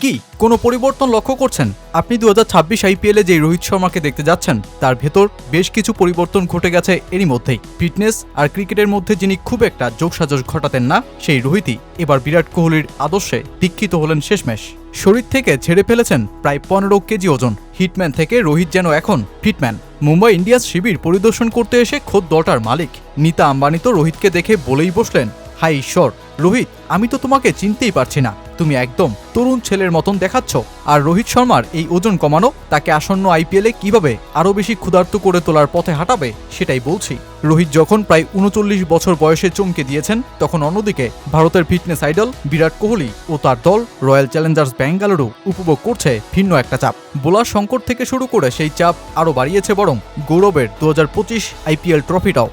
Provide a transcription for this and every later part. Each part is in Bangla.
কি কোনো পরিবর্তন লক্ষ্য করছেন? আপনি 2026 আইপিএলে যে রোহিত শর্মাকে দেখতে যাচ্ছেন তার ভেতর বেশ কিছু পরিবর্তন ঘটে গেছে এরই মধ্যেই। ফিটনেস আর ক্রিকেটের মধ্যে যিনি খুব একটা যোগসাজশ ঘটাতেন না, সেই রোহিতই এবার বিরাট কোহলির আদর্শে দীক্ষিত হলেন শেষমেশ। শরীর থেকে ছেড়ে ফেলেছেন প্রায় 15 কেজি ওজন। হিটম্যান থেকে রোহিত যেন এখন ফিটম্যান। মুম্বাই ইন্ডিয়ান্স শিবির পরিদর্শন করতে এসে খোদ দলটার মালিক নীতা আম্বানি তো রোহিতকে দেখে বলেই বসলেন, হাই ঈশ্বর রোহিত, আমি তো তোমাকে চিনতেই পারছি না, তুমি একদম তরুণ ছেলের মতন দেখাচ্ছ। আর রোহিত শর্মার এই ওজন কমানো তাকে আসন্ন আইপিএলে কিভাবে আরও বেশি ক্ষুধার্ত করে তোলার পথে হাঁটাবে সেটাই বলছি। রোহিত যখন প্রায় 39 বছর বয়সে চমকে দিয়েছেন, তখন অন্যদিকে ভারতের ফিটনেস আইডল বিরাট কোহলি ও তার দল রয়্যাল চ্যালেঞ্জার্স ব্যাঙ্গালুরু উপভোগ করছে ভিন্ন একটা চাপ। বোলার সংকট থেকে শুরু করে সেই চাপ আরও বাড়িয়েছে বরং গৌরবের 2025 আইপিএল ট্রফিটাও।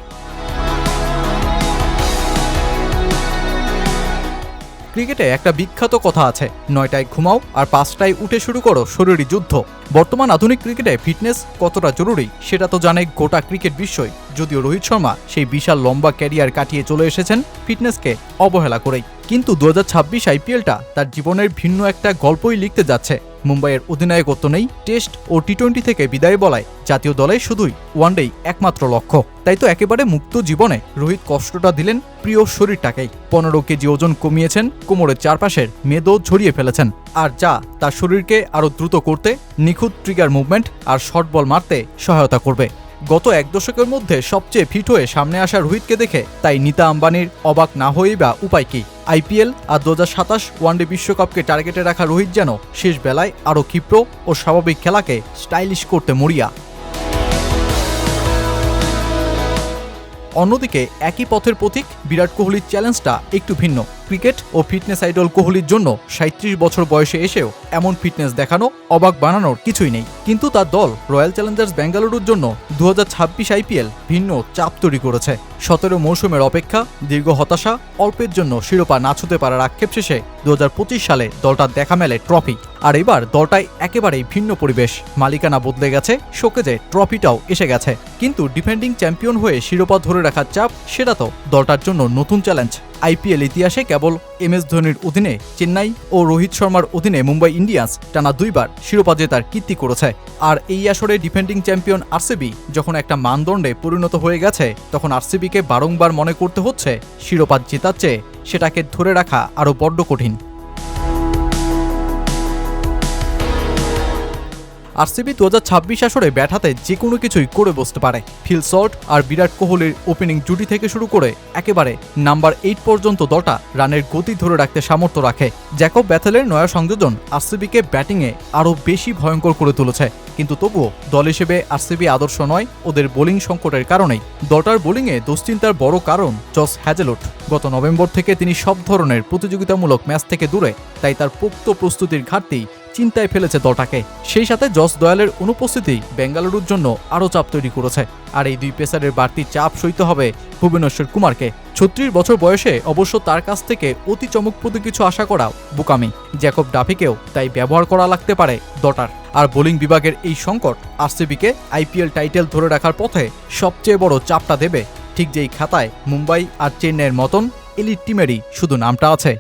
ক্রিকেটে একটা বিখ্যাত কথা আছে, 9টায় ঘুমাও আর 5টায় উঠে শুরু করো শরীরী যুদ্ধ। বর্তমান আধুনিক ক্রিকেটে ফিটনেস কতটা জরুরি সেটা তো জানে গোটা ক্রিকেট বিশ্বই। যদিও রোহিত শর্মা সেই বিশাল লম্বা ক্যারিয়ার কাটিয়ে চলে এসেছেন ফিটনেসকে অবহেলা করেই, কিন্তু 2026 আইপিএলটা তার জীবনের ভিন্ন একটা গল্পই লিখতে যাচ্ছে। মুম্বাইয়ের অধিনায়কত্ব নেই, টেস্ট ও টি-20 থেকে বিদায় বলায় জাতীয় দলে শুধুই ওয়ানডেই একমাত্র লক্ষ্য। তাই তো একেবারে মুক্ত জীবনে রোহিত কষ্টটা দিলেন প্রিয় শরীরটাকেই। 15 কেজি ওজন কমিয়েছেন, কোমরের চারপাশের মেদও ঝরিয়ে ফেলেছেন, আর যা তার শরীরকে আরও দ্রুত করতে, নিখুঁত ট্রিগার মুভমেন্ট আর শর্ট বল মারতে সহায়তা করবে। গত এক দশকের মধ্যে সবচেয়ে ফিট হয়ে সামনে আসা রোহিতকে দেখে তাই নীতা আম্বানির অবাক না হয়েই বা উপায় কি? আইপিএল আর 2027 ওয়ানডে বিশ্বকাপকে টার্গেটে রাখা রোহিত যেন শেষ বেলায় আরও ক্ষিপ্র ও স্বাভাবিক খেলাকে স্টাইলিশ করতে মরিয়া। অন্যদিকে একই পথের পথিক বিরাট কোহলির চ্যালেঞ্জটা একটু ভিন্ন। ক্রিকেট ও ফিটনেস আইডল কোহলির জন্য 37 বছর বয়সে এসেও এমন ফিটনেস দেখানো অবাক বানানোর কিছুই নেই, কিন্তু তার দল রয়্যাল চ্যালেঞ্জার্স ব্যাঙ্গালুরুর জন্য 2026 আইপিএল ভিন্ন চাপ তৈরি করেছে। 17 মৌসুমের অপেক্ষা, দীর্ঘ হতাশা, অল্পের জন্য শিরোপা না ছুঁতে পারার আক্ষেপ শেষে 2025 সালে দলটার দেখা মেলে ট্রফি। আর এবার দলটায় একেবারেই ভিন্ন পরিবেশ। মালিকানা বদলে গেছে, শোকেজে ট্রফিটাও এসে গেছে, কিন্তু ডিফেন্ডিং চ্যাম্পিয়ন হয়ে শিরোপা ধরে রাখার চাপ, সেটা তো দলটার জন্য নতুন চ্যালেঞ্জ। আইপিএল ইতিহাসে কেবল এমএস ধোনির অধীনে চেন্নাই ও রোহিত শর্মার অধীনে মুম্বাই ইন্ডিয়ান্স টানা 2বার শিরোপা জেতার কীর্তি করেছে। আর এই আসরে ডিফেন্ডিং চ্যাম্পিয়ন আরসিবি যখন একটা মানদণ্ডে পরিণত হয়ে গেছে, তখন আরসিবিকে বারংবার মনে করতে হচ্ছে শিরোপা জেতার চেয়ে সেটাকে ধরে রাখা আরও বড্ড কঠিন। আরসিবি 2026 আসরে ব্যাট হাতে যে কোনো কিছুই করে বসতে পারে। ফিল সল্ট আর বিরাট কোহলির ওপেনিং জুটি থেকে শুরু করে একেবারে নাম্বার 8 পর্যন্ত দলটা রানের গতি ধরে রাখতে সামর্থ্য রাখে। জ্যাকব ব্যাথেলের নয়া সংযোজন আরসিবিকে ব্যাটিংয়ে আরও বেশি ভয়ঙ্কর করে তুলেছে, কিন্তু তবুও দল হিসেবে আরসিবি আদর্শ নয় ওদের বোলিং সংকটের কারণেই। দলটার বোলিংয়ে দুশ্চিন্তার বড় কারণ জস হ্যাজেলউড। গত নভেম্বর থেকে তিনি সব ধরনের প্রতিযোগিতামূলক ম্যাচ থেকে দূরে, তাই তার পোক্ত প্রস্তুতির ঘাটতি চিন্তায় ফেলেছে দলটাকে। সেই সাথে জস দয়ালের অনুপস্থিতি বেঙ্গালুরুর জন্য আরও চাপ তৈরি করেছে। আর এই দুই পেসারের বাড়তি চাপ সইতে হবে ভুবনেশ্বর কুমারকে। 36 বছর বয়সে অবশ্য তার কাছ থেকে অতি চমকপ্রদ কিছু আশা করাও বোকামি। জ্যাকব ডাফিকেও তাই ব্যবহার করা লাগতে পারে দলটার। আর বোলিং বিভাগের এই সংকট আরসিবিকে আইপিএল টাইটেল ধরে রাখার পথে সবচেয়ে বড় চাপটা দেবে, ঠিক যেই খাতায় মুম্বাই আর চেন্নাইয়ের মতন এলিট টিমেরই শুধু নামটা আছে।